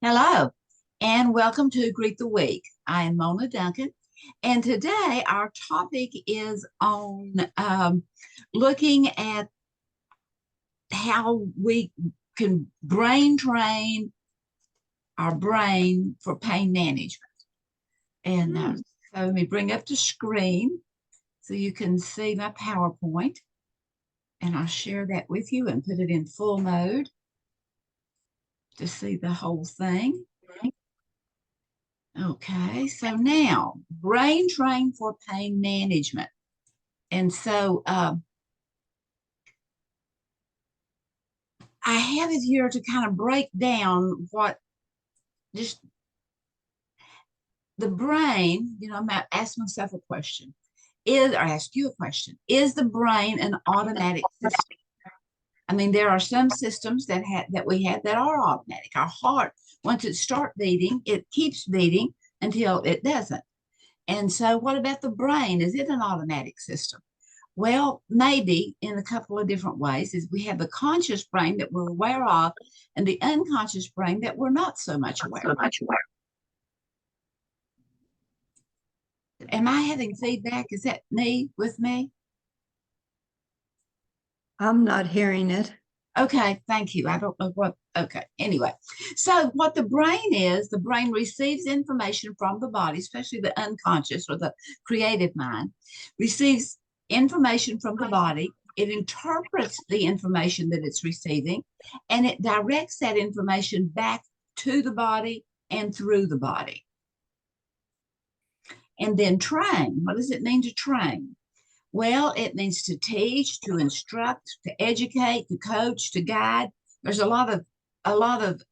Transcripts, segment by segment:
Hello, and welcome to Greet the Week. I am Mona Duncan, and today our topic is on looking at how we can brain train our brain for pain management. And Hmm. so let me bring up the screen so you can see my PowerPoint, and I'll share that with you and put it in full mode to see the whole thing. Okay, so now brain train for pain management. And so I have it here to kind of break down what just the brain, I'm going to ask myself a question. Or ask you a question. Is the brain an automatic system? I mean, there are some systems that we have that are automatic. Our heart, once it starts beating, it keeps beating until it doesn't. And so, what about the brain? Is it an automatic system? Well, maybe in a couple of different ways. Is we have the conscious brain that we're aware of, and the unconscious brain that we're not so much aware So of. much work. Am I having feedback? Is that me with me? I'm not hearing it. Okay, thank you. I don't know what. Okay, anyway. So, what the brain is, the brain receives information from the body, especially the unconscious or the creative mind, receives information from the body. It interprets the information that it's receiving and it directs that information back to the body and through the body. And then train. What does it mean to train? Well, it means to teach, to instruct, to educate, to coach, to guide. There's a lot of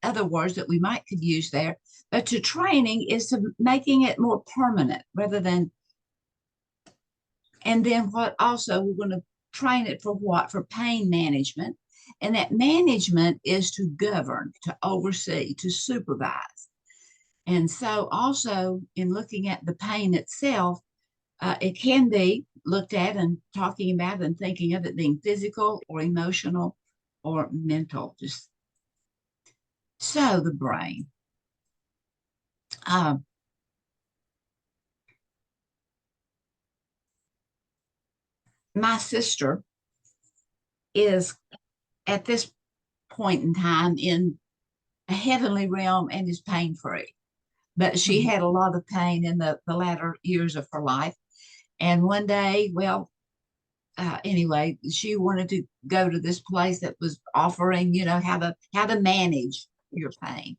other words that we might could use there, but to training is to making it more permanent rather than. And then what also we're going to train it for what? For pain management. And that management is to govern, to oversee, to supervise. And so also in looking at the pain itself, it can be looked at and talking about and thinking of it being physical or emotional or mental. Just so the brain. Um, my sister is at this point in time in a heavenly realm and is pain free. But she Mhm. had a lot of pain in the latter years of her life. And one day, well, anyway, she wanted to go to this place that was offering, how to manage your pain.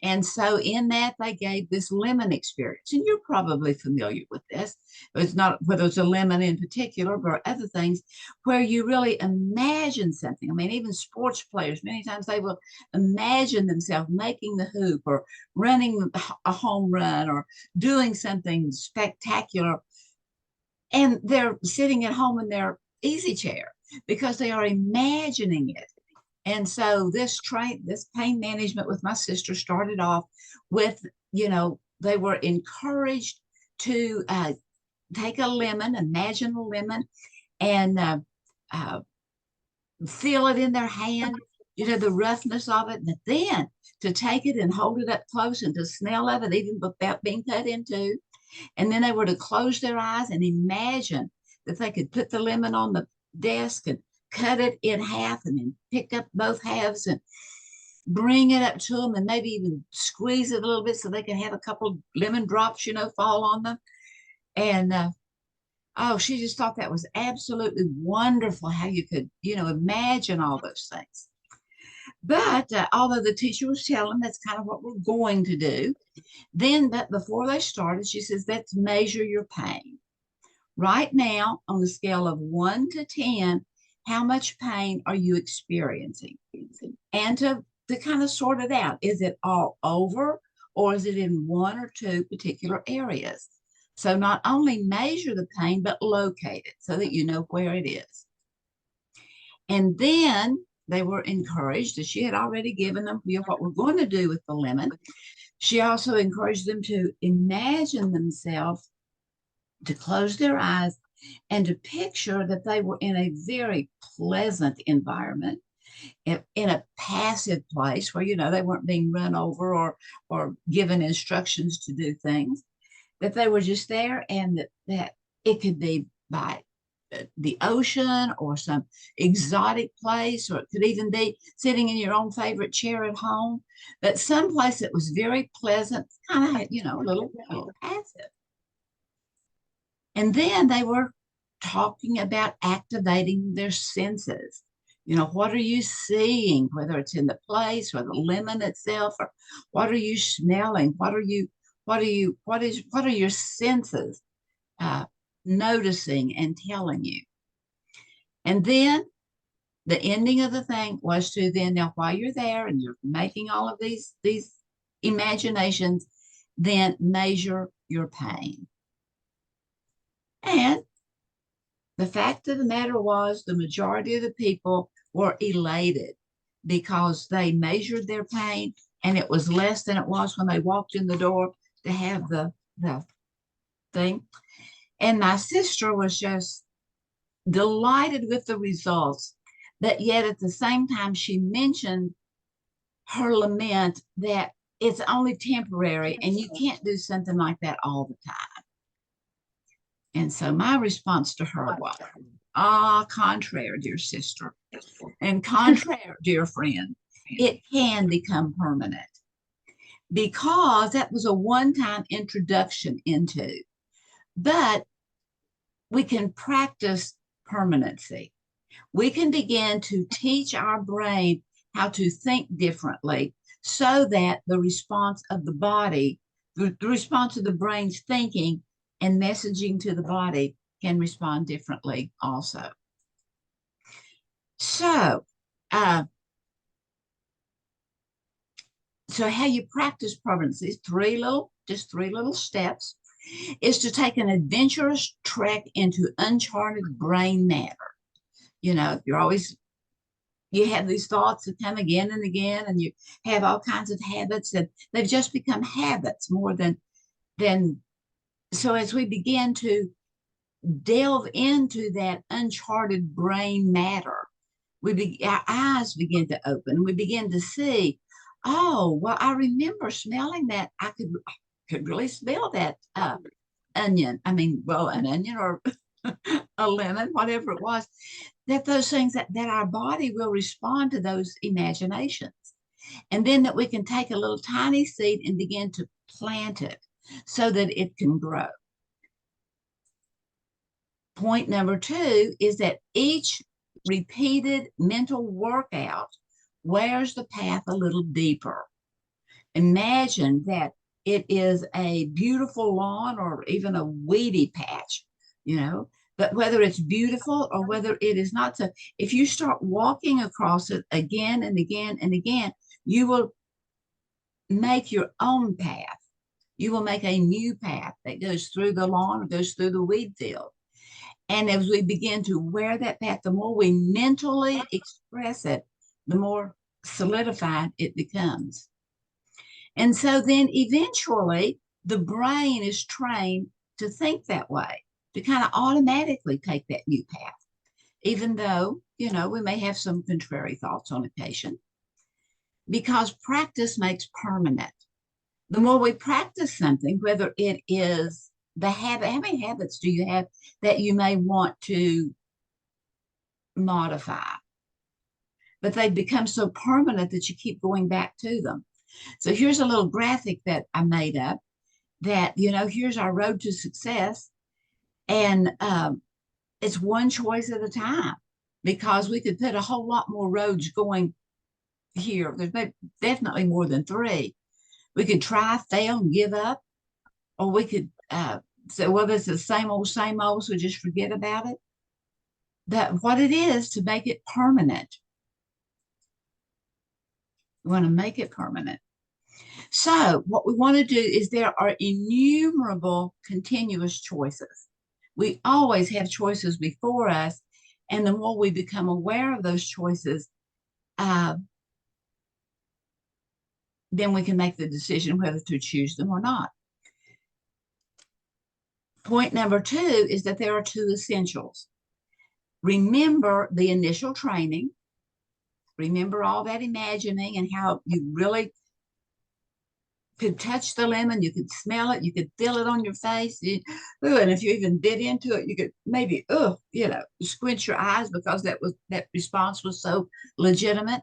And so in that, they gave this lemon experience. And you're probably familiar with this. It's not whether it's a lemon in particular, but other things where you really imagine something. I mean, even sports players, many times they will imagine themselves making the hoop or running a home run or doing something spectacular. And they're sitting at home in their easy chair because they are imagining it. And so this pain management with my sister started off with, they were encouraged to take a lemon, imagine a lemon, and uh, feel it in their hand, the roughness of it, but then to take it and hold it up close and to smell of it, even without being cut into. And then they were to close their eyes and imagine that they could put the lemon on the desk and cut it in half and then pick up both halves and bring it up to them and maybe even squeeze it a little bit so they can have a couple lemon drops, fall on them. And oh, she just thought that was absolutely wonderful how you could, imagine all those things. But although the teacher was telling them that's kind of what we're going to do, then but before they started, she says, let's measure your pain. Right now, on a scale of 1 to 10, how much pain are you experiencing? And to kind of sort it out, is it all over or is it in one or two particular areas? So not only measure the pain, but locate it so that you know where it is. And then they were encouraged, as she had already given them, what we're going to do with the lemon. She also encouraged them to imagine themselves, to close their eyes and to picture that they were in a very pleasant environment in a passive place where, they weren't being run over or given instructions to do things, that they were just there, and that it could be by the ocean or some exotic place, or it could even be sitting in your own favorite chair at home, but some place that was very pleasant, kind of, a little passive. And then they were talking about activating their senses. What are you seeing, whether it's in the place or the lemon itself, or what are you smelling? What are your senses uh, noticing and telling you? And then the ending of the thing was to then, now while you're there and you're making all of these imaginations, then measure your pain. And the fact of the matter was, the majority of the people were elated because they measured their pain, and it was less than it was when they walked in the door to have the thing. And my sister was just delighted with the results, but yet at the same time, she mentioned her lament that it's only temporary and you can't do something like that all the time. And so my response to her was, contraire, dear sister, and contraire, dear friend, it can become permanent, because that was a one-time introduction into, but we can practice permanency. We can begin to teach our brain how to think differently, so that the response of the body, the response of the brain's thinking and messaging to the body, can respond differently also. So, so how you practice permanency, just three little steps, is to take an adventurous trek into uncharted brain matter. You have these thoughts that come again and again, and you have all kinds of habits, and they've just become habits more than. So as we begin to delve into that uncharted brain matter, our eyes begin to open. We begin to see, oh, well, I remember smelling that. I could really smell that onion. I mean, well, an onion or a lemon, whatever it was, that those things that our body will respond to those imaginations. And then that we can take a little tiny seed and begin to plant it so that it can grow. Point number 2 is that each repeated mental workout wears the path a little deeper. Imagine that it is a beautiful lawn or even a weedy patch, but whether it's beautiful or whether it is not so, if you start walking across it again and again and again, you will make your own path. You will make a new path that goes through the lawn or goes through the weed field. And as we begin to wear that path, the more we mentally express it, the more solidified it becomes. And so then eventually the brain is trained to think that way, to kind of automatically take that new path, even though, we may have some contrary thoughts on occasion, because practice makes permanent. The more we practice something, whether it is the habit, how many habits do you have that you may want to modify? But they become so permanent that you keep going back to them. So here's a little graphic that I made up that, here's our road to success. And it's one choice at a time, because we could put a whole lot more roads going here. There's definitely more than 3. We could try, fail, and give up, or we could say, well, this is the same old, so just forget about it. That what it is to make it permanent. We want to make it permanent. So what we want to do is, there are innumerable continuous choices. We always have choices before us, and the more we become aware of those choices, then we can make the decision whether to choose them or not. Point number 2 is that there are 2 essentials. Remember the initial training, Remember all that imagining and how you really could touch the lemon, you could smell it, you could feel it on your face. And if you even bit into it, you could maybe, squint your eyes because that response was so legitimate.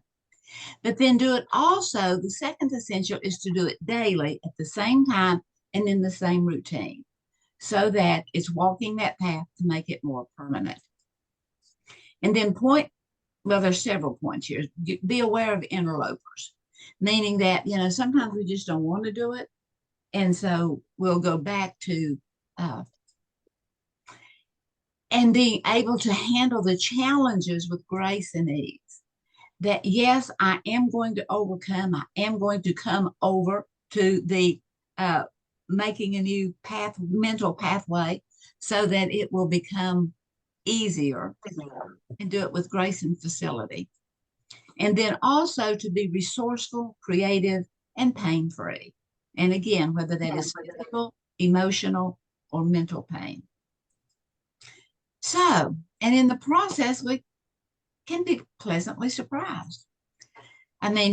But then do it also. The second essential is to do it daily at the same time and in the same routine so that it's walking that path to make it more permanent. And then well, there's several points here. Be aware of interlopers, meaning that, sometimes we just don't want to do it. And so we'll go back to and being able to handle the challenges with grace and ease. That yes, I am going to overcome. I am going to come over to the making a new mental pathway, so that it will become easier and do it with grace and facility. And then also to be resourceful, creative, and pain free. And again, whether that is physical, emotional, or mental pain. So, and in the process, we can be pleasantly surprised. I mean,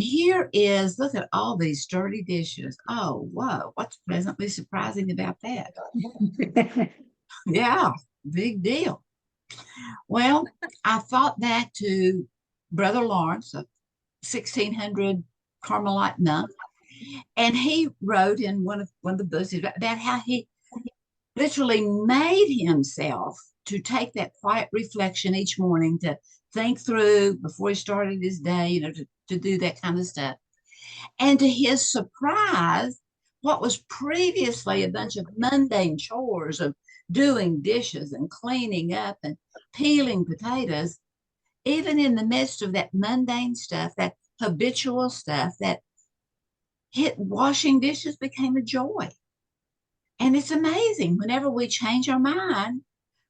look at all these dirty dishes. Oh, whoa, what's pleasantly surprising about that? Yeah, big deal. Well, I thought back to Brother Lawrence, a 1600 Carmelite monk, and he wrote in one of the books about how he literally made himself to take that quiet reflection each morning to think through before he started his day, to do that kind of stuff. And to his surprise, what was previously a bunch of mundane chores of doing dishes and cleaning up and peeling potatoes, even in the midst of that mundane stuff, that habitual stuff, that washing dishes became a joy. And it's amazing. Whenever we change our mind,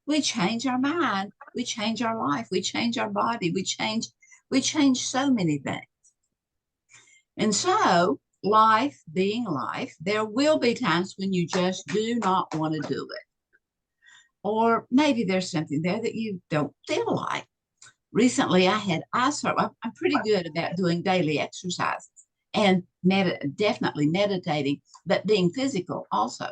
we change our mind, we change our life, we change our body, we change so many things. And so, life being life, there will be times when you just do not want to do it. Or maybe there's something there that you don't feel like. Recently, I had eye surgery. I'm pretty good about doing daily exercises and definitely meditating, but being physical also.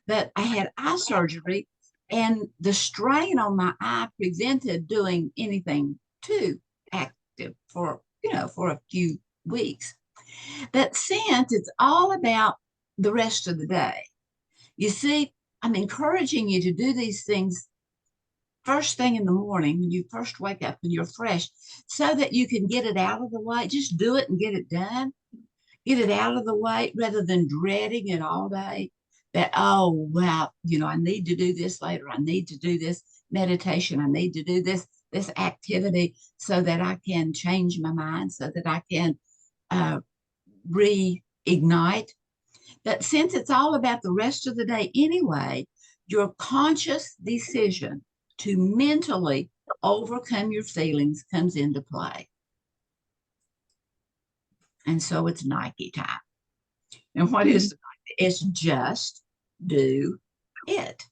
But I had eye surgery, and the strain on my eye prevented doing anything too active for a few weeks. But since it's all about the rest of the day, you see, I'm encouraging you to do these things first thing in the morning when you first wake up, when you're fresh, so that you can get it out of the way. Just do it and get it done. Get it out of the way rather than dreading it all day. That, oh, wow, I need to do this later. I need to do this meditation. I need to do this activity so that I can change my mind, so that I can reignite. But since it's all about the rest of the day anyway, your conscious decision to mentally overcome your feelings comes into play. And so it's Nike time. And what is the Nike? It's just do it.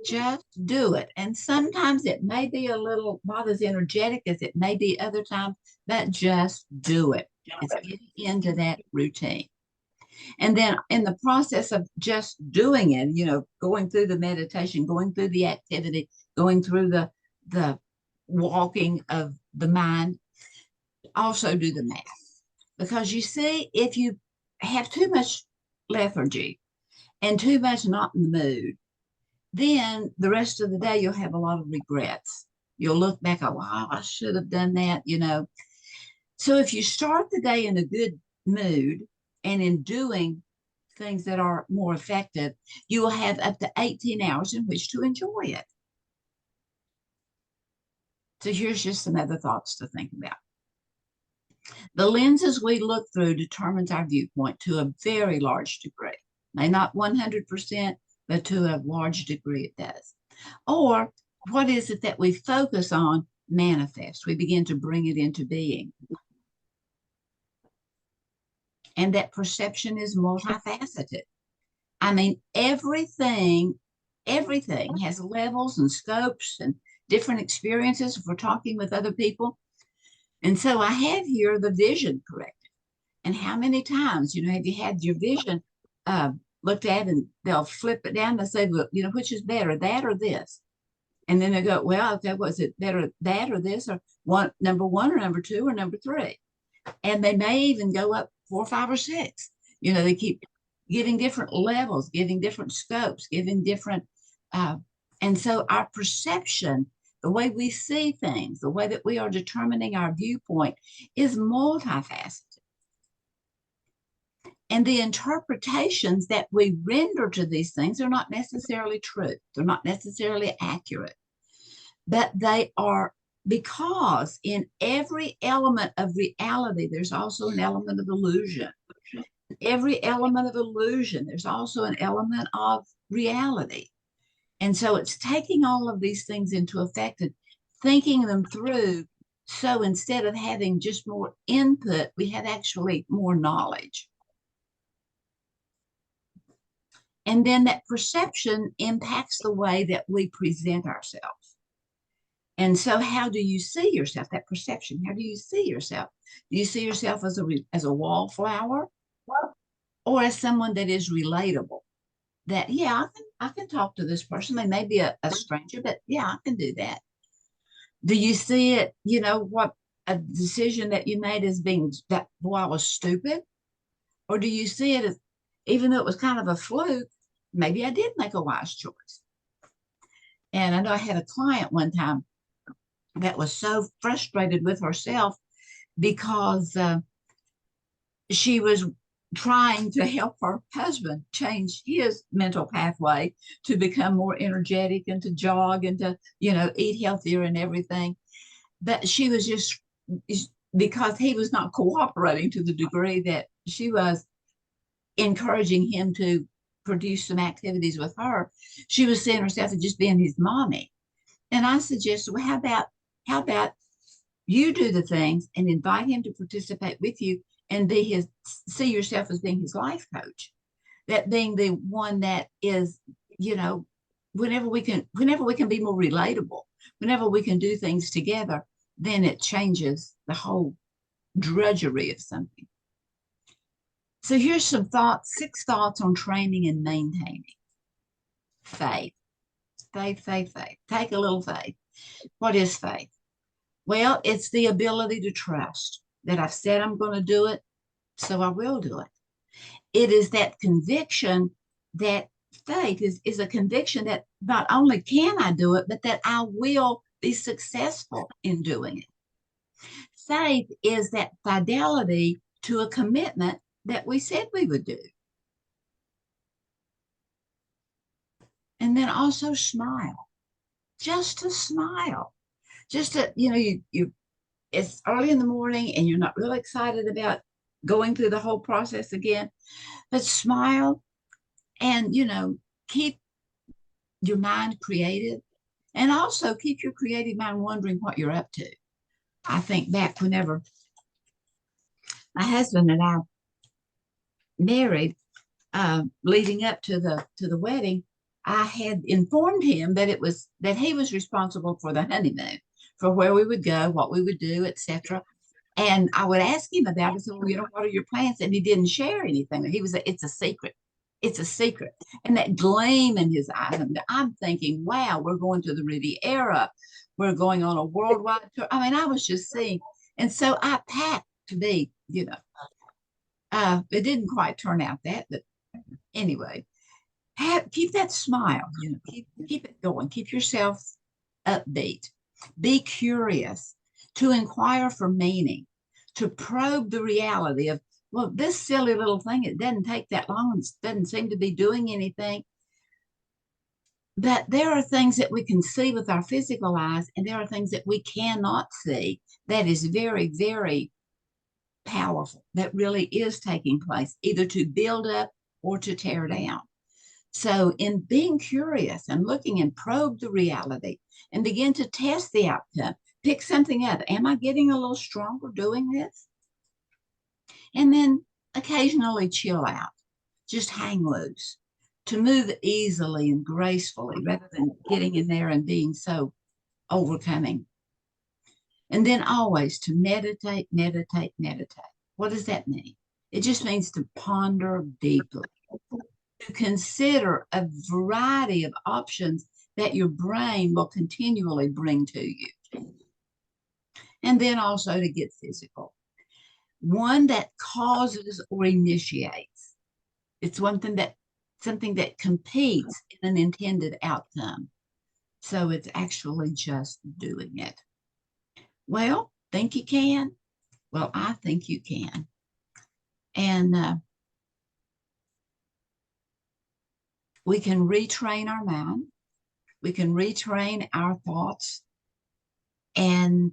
Just do it. And sometimes it may be a little not as energetic as it may be other times, but just do it. It's getting into that routine. And then in the process of just doing it, going through the meditation, going through the activity, going through the walking of the mind, also do the math. Because you see, if you have too much lethargy and too much not in the mood, then the rest of the day you'll have a lot of regrets. You'll look back, oh, wow, I should have done that, So if you start the day in a good mood and in doing things that are more effective, you will have up to 18 hours in which to enjoy it. So here's just some other thoughts to think about. The lenses we look through determines our viewpoint to a very large degree. May not 100%, but to a large degree it does. Or what is it that we focus on manifests? We begin to bring it into being. And that perception is multifaceted. I mean, everything has levels and scopes and different experiences. If we're talking with other people, And so I have here the vision corrected. And how many times, have you had your vision uh, looked at, and they'll flip it down and say, well, which is better, that or this? And then they go, well, okay, was it better that or this, or number one or number two or number three? And they may even go up four, five, or six. They keep giving different levels, giving different scopes, giving different, uh, and so our perception, the way we see things, the way that we are determining our viewpoint is multifaceted. And the interpretations that we render to these things are not necessarily true. They're not necessarily accurate, but they are, because in every element of reality, there's also an element of illusion. Every element of illusion, there's also an element of reality. And so it's taking all of these things into effect and thinking them through. So instead of having just more input, we have actually more knowledge. And then that perception impacts the way that we present ourselves. And so how do you see yourself? That perception, how do you see yourself? Do you see yourself as a wallflower, or as someone that is relatable? That, yeah, I can talk to this person. They may be a stranger, but yeah, I can do that. Do you see it, what a decision that you made as being that, boy, I was stupid? Or do you see it as, even though it was kind of a fluke, maybe I did make a wise choice? And I know I had a client one time that was so frustrated with herself because she was trying to help her husband change his mental pathway to become more energetic and to jog and to, eat healthier and everything. But she was just, because he was not cooperating to the degree that she was encouraging him to produce some activities with her, she was seeing herself as just being his mommy. And I suggested, well, how about you do the things and invite him to participate with you and see yourself as being his life coach, that being the one that is, whenever we can be more relatable, whenever we can do things together, then it changes the whole drudgery of something. So here's some thoughts, 6 thoughts on training and maintaining faith. Faith. Take a little faith. What is faith? Well, it's the ability to trust that I've said I'm going to do it, so I will do it. It is that conviction, that faith is a conviction that not only can I do it, but that I will be successful in doing it. Faith is that fidelity to a commitment that we said we would do. And then also smile, just to smile, just to, it's early in the morning and you're not really excited about going through the whole process again, but smile and, keep your mind creative, and also keep your creative mind wondering what you're up to. I think back whenever my husband and I married, leading up to the wedding, I had informed him that he was responsible for the honeymoon, for where we would go, what we would do, etc. And I would ask him about it. So, what are your plans? And he didn't share anything. It's a secret. It's a secret. And that gleam in his eyes, I'm thinking, wow, we're going to the Riviera. We're going on a worldwide tour. I mean, I was just seeing. And so I packed to be, it didn't quite turn out that, but anyway, keep that smile, keep it going, keep yourself upbeat, be curious, to inquire for meaning, to probe the reality of, well, this silly little thing, it doesn't take that long, it doesn't seem to be doing anything. But there are things that we can see with our physical eyes, and there are things that we cannot see that is very, very powerful, that really is taking place, either to build up or to tear down. So in being curious and looking and probe the reality and begin to test the outcome, pick something up. Am I getting a little stronger doing this? And then occasionally chill out, just hang loose, to move easily and gracefully rather than getting in there and being so overcoming. And then always to meditate, meditate, meditate. What does that mean? It just means to ponder deeply, to consider a variety of options that your brain will continually bring to you. And then also to get physical. One that causes or initiates. It's something that competes in an intended outcome. So it's actually just doing it. Well, think you can? Well, I think you can. And we can retrain our mind. We can retrain our thoughts, and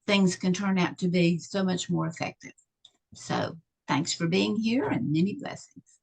things can turn out to be so much more effective. So thanks for being here, and many blessings.